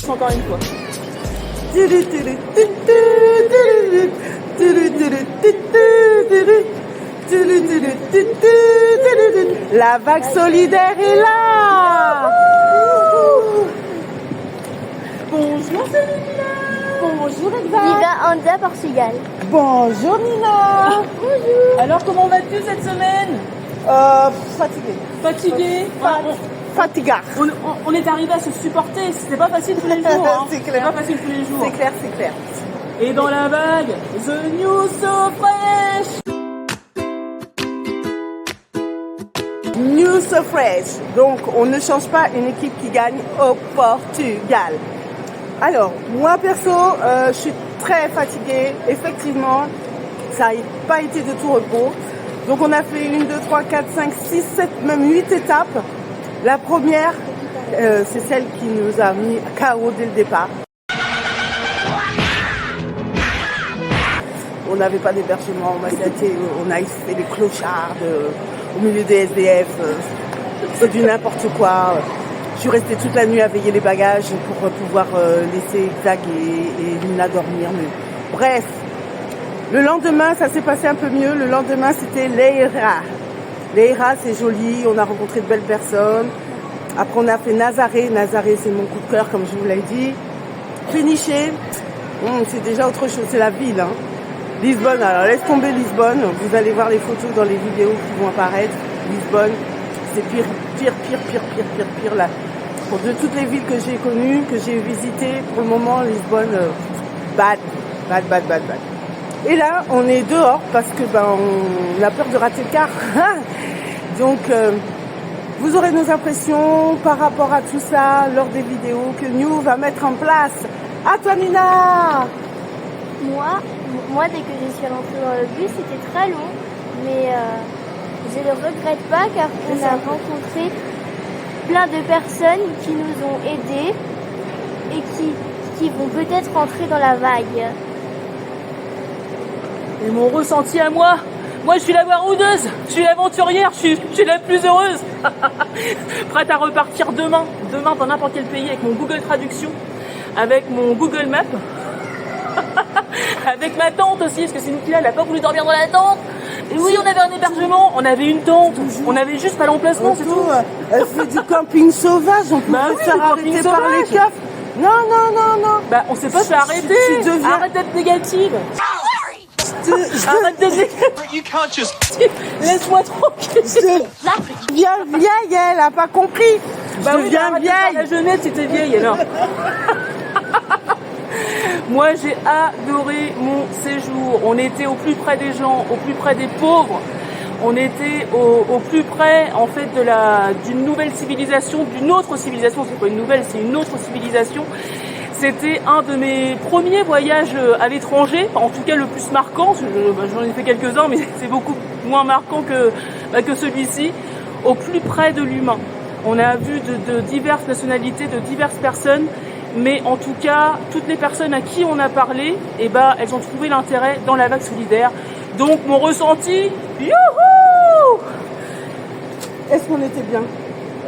Encore une fois. La vague solidaire est là. Bonjour Céline. Bonjour Elsa. Viva Anda, Portugal. Bonjour Nina. Bonjour. Alors comment vas-tu cette semaine? Fatigué. Fatiguée? Fatigard. On est arrivé à se supporter, c'était pas facile tous les jours. Hein. C'est clair. Pas facile tous les jours. C'est clair, c'est clair. Et dans la vague, The News So Fresh. News So Fresh. Donc, on ne change pas une équipe qui gagne au Portugal. Alors, moi perso, je suis très fatiguée. Effectivement, ça n'a pas été de tout repos. Donc, on a fait 1, 2, 3, 4, 5, 6, 7, même 8 étapes. La première, c'est celle qui nous a mis KO dès le départ. On n'avait pas d'hébergement, on a fait des clochards au milieu des SDF. C'est du n'importe quoi. Je suis restée toute la nuit à veiller les bagages pour pouvoir laisser Zag et Nina dormir. Mais bref, le lendemain, ça s'est passé un peu mieux. Le lendemain, c'était Leira. Leira, c'est joli. On a rencontré de belles personnes. Après, on a fait Nazaré. Nazaré, c'est mon coup de cœur, comme je vous l'ai dit. Péniché, c'est déjà autre chose. C'est la ville, hein. Lisbonne, alors laisse tomber Lisbonne. Vous allez voir les photos dans les vidéos qui vont apparaître. Lisbonne, c'est pire là. Pour de toutes les villes que j'ai connues, que j'ai visitées, pour le moment, Lisbonne, bad. Et là, on est dehors parce que on a peur de rater le car. Donc, vous aurez nos impressions par rapport à tout ça lors des vidéos que New va mettre en place. À toi, Nina. Moi, dès que je suis rentrée dans le bus, c'était très long, mais je ne le regrette pas car on a rencontré plein de personnes qui nous ont aidés et qui vont peut-être rentrer dans la vague. Et mon ressenti à moi, je suis la baroudeuse, je suis l'aventurière, je suis la plus heureuse. Prête à repartir demain dans n'importe quel pays avec mon Google Traduction, avec mon Google Maps. Avec ma tante aussi, parce que c'est Nicolas, elle n'a pas voulu dormir dans la tente. Et oui, on avait un hébergement, on avait une tente, on avait juste pas l'emplacement, c'est tout. Elle fait du camping sauvage, on peut se faire arrêter par les keufs. Non. Bah, on s'est pas fait arrêter. Arrête d'être négative. Arrête d'être négative. Laisse-moi tranquille. Je deviens vieille, elle a pas compris. Bah je oui, deviens vieille. La jeunesse, c'était vieille alors. Moi, j'ai adoré mon séjour. On était au plus près des gens, au plus près des pauvres. On était au plus près, en fait, d'une nouvelle civilisation, d'une autre civilisation. C'est pas une nouvelle, c'est une autre civilisation. C'était un de mes premiers voyages à l'étranger, en tout cas le plus marquant. J'en ai fait quelques-uns, mais c'est beaucoup moins marquant que celui-ci. Au plus près de l'humain. On a vu de diverses nationalités, de diverses personnes. Mais en tout cas, toutes les personnes à qui on a parlé, elles ont trouvé l'intérêt dans la vague solidaire. Donc mon ressenti, youhou! Est-ce qu'on était bien?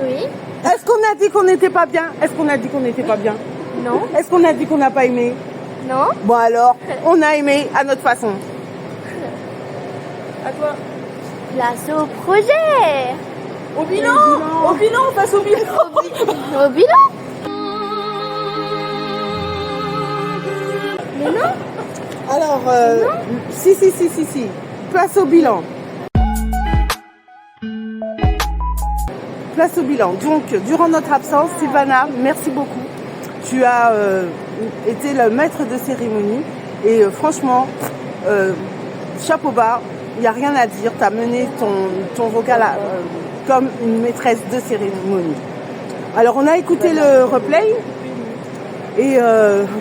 Oui. Est-ce qu'on a dit qu'on n'était pas bien? Est-ce qu'on a dit qu'on n'était pas bien? Non. Est-ce qu'on a dit qu'on n'a pas aimé? Non. Bon alors, on a aimé à notre façon. À toi. Place au projet. Au bilan, face au bilan. Au bilan. Mais non. Alors, si. Place au bilan. Place au bilan. Donc, durant notre absence, Sylvana, merci beaucoup. Tu as été le maître de cérémonie et franchement, chapeau bas, il n'y a rien à dire. Tu as mené ton vocal comme une maîtresse de cérémonie. Alors, on a écouté le replay. Et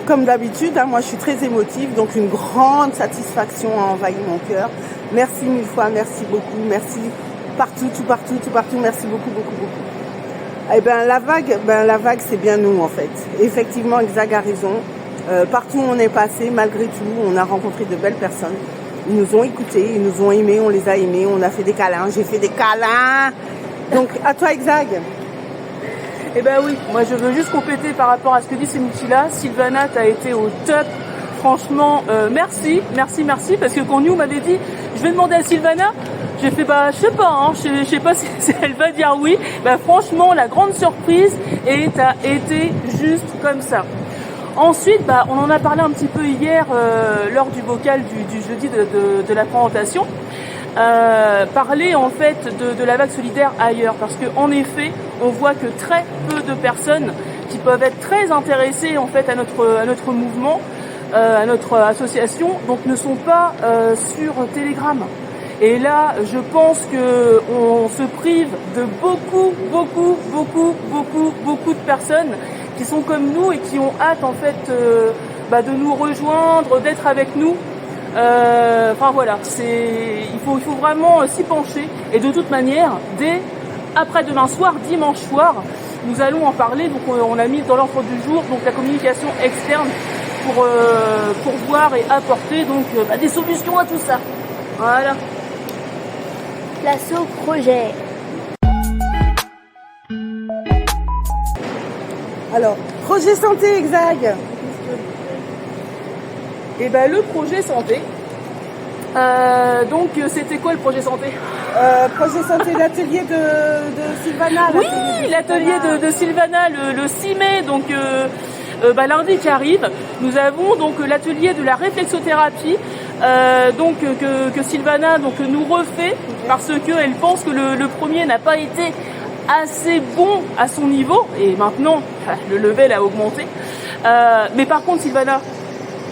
comme d'habitude, moi je suis très émotive, donc une grande satisfaction a envahi mon cœur. Merci mille fois, merci beaucoup, merci partout, tout partout, merci beaucoup. Et la vague c'est bien nous en fait. Effectivement, Xag a raison. Partout où on est passé, malgré tout, on a rencontré de belles personnes. Ils nous ont écoutés, ils nous ont aimés, on les a aimés, on a fait des câlins, j'ai fait des câlins. Donc à toi Xag. Eh ben oui, moi je veux juste compléter par rapport à ce que dit Cynthia. Sylvana, t'as été au top. Franchement, merci, parce que quand nous m'avait dit, je vais demander à Sylvana, j'ai fait je sais pas, hein, je sais pas si elle va dire oui. Franchement, la grande surprise, et t'as été juste comme ça. Ensuite, on en a parlé un petit peu hier lors du vocal du jeudi de la présentation. Parler en fait de la vague solidaire ailleurs, parce que en effet, on voit que très peu de personnes qui peuvent être très intéressées en fait à notre mouvement, à notre association, donc ne sont pas sur Telegram. Et là, je pense que on se prive de beaucoup de personnes qui sont comme nous et qui ont hâte en fait de nous rejoindre, d'être avec nous. Enfin voilà, il faut vraiment s'y pencher. Et de toute manière, dès après-demain soir, dimanche soir, nous allons en parler. Donc on a mis dans l'ordre du jour donc la communication externe pour voir et apporter donc des solutions à tout ça. Voilà. Place au projet. Alors, projet santé Exag. Et le projet santé. Donc c'était quoi le projet santé? Projet santé, l'atelier de Sylvana. Oui, l'atelier de Sylvana le 6 mai, donc lundi qui arrive. Nous avons donc l'atelier de la réflexothérapie, que Sylvana nous refait parce qu'elle pense que le premier n'a pas été assez bon à son niveau et maintenant le level a augmenté. Mais par contre, Sylvana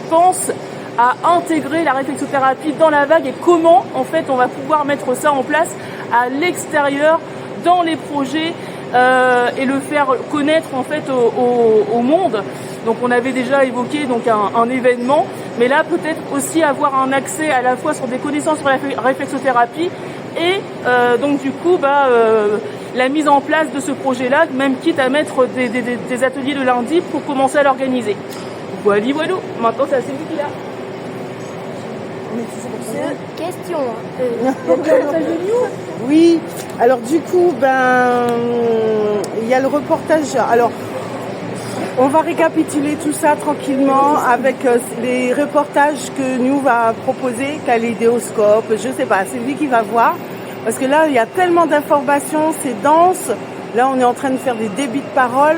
pense à intégrer la réflexothérapie dans la vague et comment en fait on va pouvoir mettre ça en place à l'extérieur dans les projets et le faire connaître en fait au monde. Donc on avait déjà évoqué donc un événement, mais là peut-être aussi avoir un accès à la fois sur des connaissances sur la réflexothérapie et donc du coup la mise en place de ce projet-là, même quitte à mettre des ateliers le lundi pour commencer à l'organiser. Voilà, maintenant c'est Sylvie qui l'a. Question. Oui, alors du coup, il y a le reportage. Alors, on va récapituler tout ça tranquillement avec les reportages que nous va proposer Kaléidoscope. Je sais pas, c'est lui qui va voir. Parce que là, il y a tellement d'informations, c'est dense. Là, on est en train de faire des débits de parole.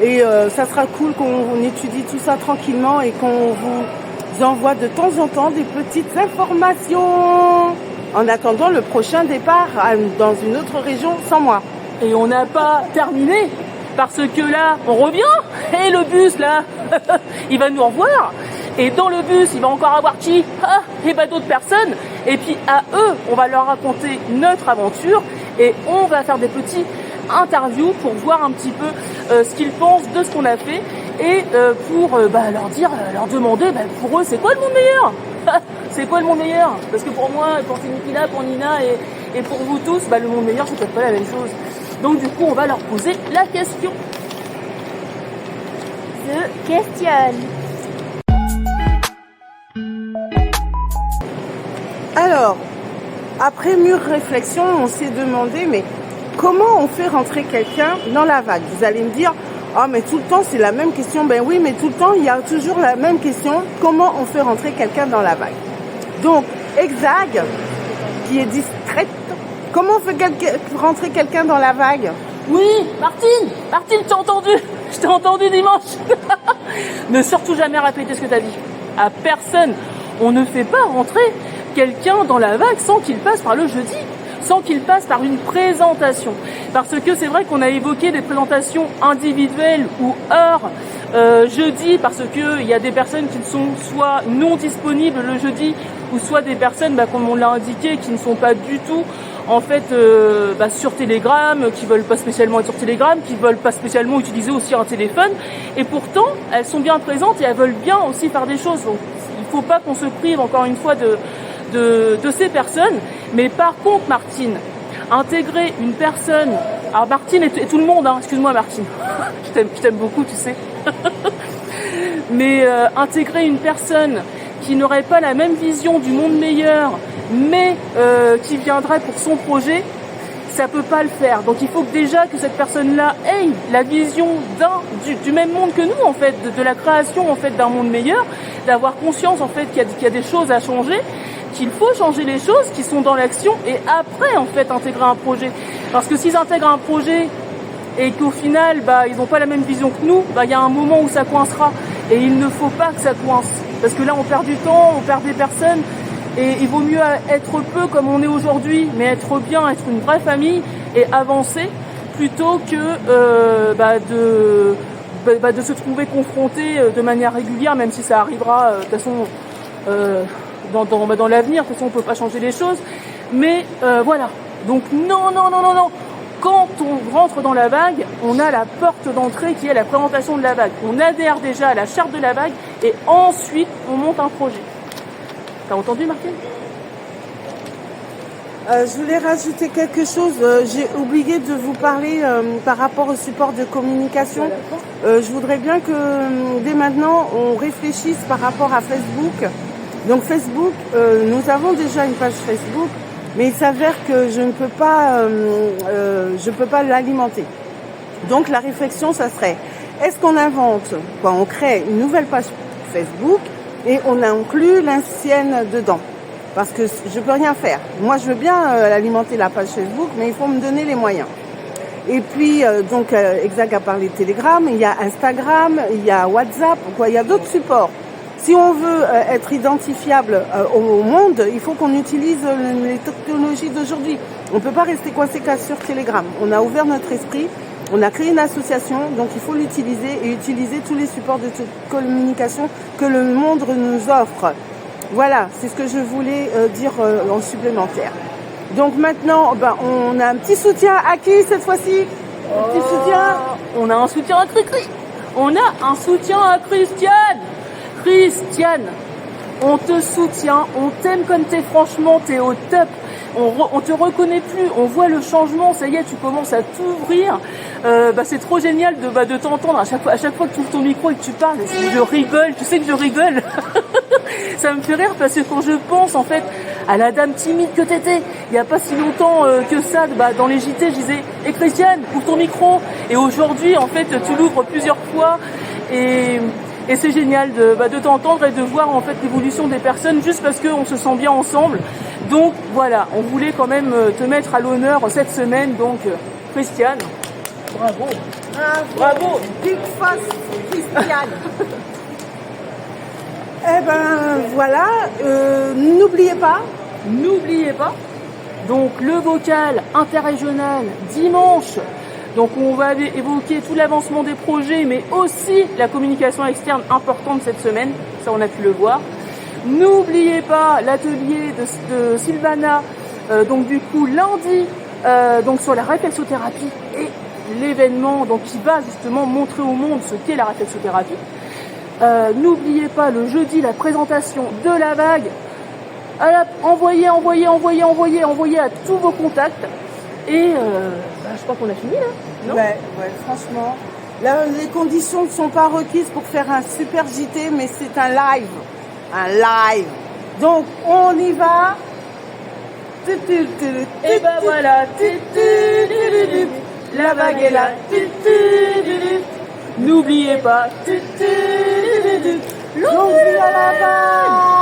Et ça sera cool qu'on étudie tout ça tranquillement et qu'on vous envoie de temps en temps des petites informations en attendant le prochain départ dans une autre région sans moi. Et on n'a pas terminé parce que là, on revient et le bus là, il va nous revoir. Et dans le bus, il va encore avoir qui? D'autres personnes. Et puis à eux, on va leur raconter notre aventure et on va faire des petits interviews pour voir un petit peu ce qu'ils pensent de ce qu'on a fait et pour leur demander pour eux c'est quoi le monde meilleur. C'est quoi le monde meilleur? Parce que pour moi, pour Nikila, pour Nina et pour vous tous, le monde meilleur c'est peut-être pas la même chose. Donc du coup on va leur poser la question. Je questionne. Alors, après mûre réflexion, on s'est demandé, mais comment on fait rentrer quelqu'un dans la vague? Vous allez me dire, mais tout le temps c'est la même question. Ben oui, mais tout le temps il y a toujours la même question. Comment on fait rentrer quelqu'un dans la vague? Donc, Exag, qui est distraite, comment on fait rentrer quelqu'un dans la vague? Oui, Martine, je t'ai entendu. Je t'ai entendu dimanche. Ne surtout jamais répéter ce que tu as dit. À personne. On ne fait pas rentrer quelqu'un dans la vague sans qu'il passe par le jeudi, sans qu'il passe par une présentation. Parce que c'est vrai qu'on a évoqué des présentations individuelles ou hors jeudi, parce qu'il y a des personnes qui ne sont soit non disponibles le jeudi, ou soit des personnes, comme on l'a indiqué, qui ne sont pas du tout en fait sur Telegram, qui veulent pas spécialement être sur Telegram, qui veulent pas spécialement utiliser aussi un téléphone, et pourtant elles sont bien présentes et elles veulent bien aussi faire des choses. Donc il faut pas qu'on se prive encore une fois de ces personnes. Mais par contre, Martine, intégrer une personne, alors Martine et tout le monde, excuse-moi Martine, je t'aime beaucoup, tu sais, mais intégrer une personne qui n'aurait pas la même vision du monde meilleur, mais qui viendrait pour son projet, ça peut pas le faire. Donc il faut que déjà que cette personne-là ait la vision du même monde que nous en fait, de la création en fait d'un monde meilleur, d'avoir conscience en fait qu'il y a des choses à changer, qu'il faut changer les choses qui sont dans l'action et après en fait intégrer un projet. Parce que s'ils intègrent un projet et qu'au final ils n'ont pas la même vision que nous, il y a un moment où ça coincera et il ne faut pas que ça coince. Parce que là on perd du temps, on perd des personnes. Et il vaut mieux être peu comme on est aujourd'hui, mais être bien, être une vraie famille et avancer plutôt que de se trouver confronté de manière régulière, même si ça arrivera de toute façon dans l'avenir. De toute façon, on peut pas changer les choses. Mais voilà. Donc non. Quand on rentre dans la vague, on a la porte d'entrée qui est la présentation de la vague. On adhère déjà à la charte de la vague et ensuite on monte un projet. T'as entendu, Martine? Je voulais rajouter quelque chose. J'ai oublié de vous parler par rapport au support de communication. Je voudrais bien que dès maintenant, on réfléchisse par rapport à Facebook. Donc Facebook, nous avons déjà une page Facebook, mais il s'avère que je ne peux pas l'alimenter. Donc la réflexion, ça serait, est-ce qu'on invente, on crée une nouvelle page Facebook et on inclut l'ancienne dedans, parce que je peux rien faire. Moi, je veux bien alimenter la page Facebook, mais il faut me donner les moyens. Et puis, Exag a parlé de Telegram, il y a Instagram, il y a WhatsApp, il y a d'autres supports. Si on veut être identifiable au monde, il faut qu'on utilise les technologies d'aujourd'hui. On ne peut pas rester coincé qu'à sur Telegram. On a ouvert notre esprit. On a créé une association, donc il faut l'utiliser et utiliser tous les supports de communication que le monde nous offre. Voilà, c'est ce que je voulais dire en supplémentaire. Donc maintenant, on a un petit soutien à qui cette fois-ci? Un petit soutien? On a un soutien à Cricri. On a un soutien à Christiane. Christiane, on te soutient, on t'aime comme t'es, franchement, t'es au top. On te reconnaît plus, on voit le changement, ça y est, tu commences à t'ouvrir. C'est trop génial de t'entendre à chaque fois que tu ouvres ton micro et que tu parles. Je rigole, tu sais que je rigole. Ça me fait rire parce que quand je pense en fait à la dame timide que t'étais, il n'y a pas si longtemps que ça, dans les JT, je disais « Christiane, ouvre ton micro !» Et aujourd'hui, en fait, tu l'ouvres plusieurs fois et c'est génial de t'entendre et de voir en fait l'évolution des personnes juste parce qu'on se sent bien ensemble. Donc voilà, on voulait quand même te mettre à l'honneur cette semaine. Donc Christiane, bravo. Bravo. Big face Christiane. Voilà, n'oubliez pas, donc le vocal interrégional dimanche. Donc on va évoquer tout l'avancement des projets, mais aussi la communication externe importante cette semaine, ça on a pu le voir. N'oubliez pas l'atelier de Sylvana, donc du coup lundi, donc sur la réflexothérapie et l'événement donc qui va justement montrer au monde ce qu'est la réflexothérapie. N'oubliez pas le jeudi la présentation de la vague. Envoyez à tous vos contacts. Et je crois qu'on a fini là, non? Ouais, franchement. Là, les conditions ne sont pas requises pour faire un super JT, mais c'est un live. Un live. Donc, on y va. Et voilà. La vague est là. N'oubliez pas. Longue vie à la vague.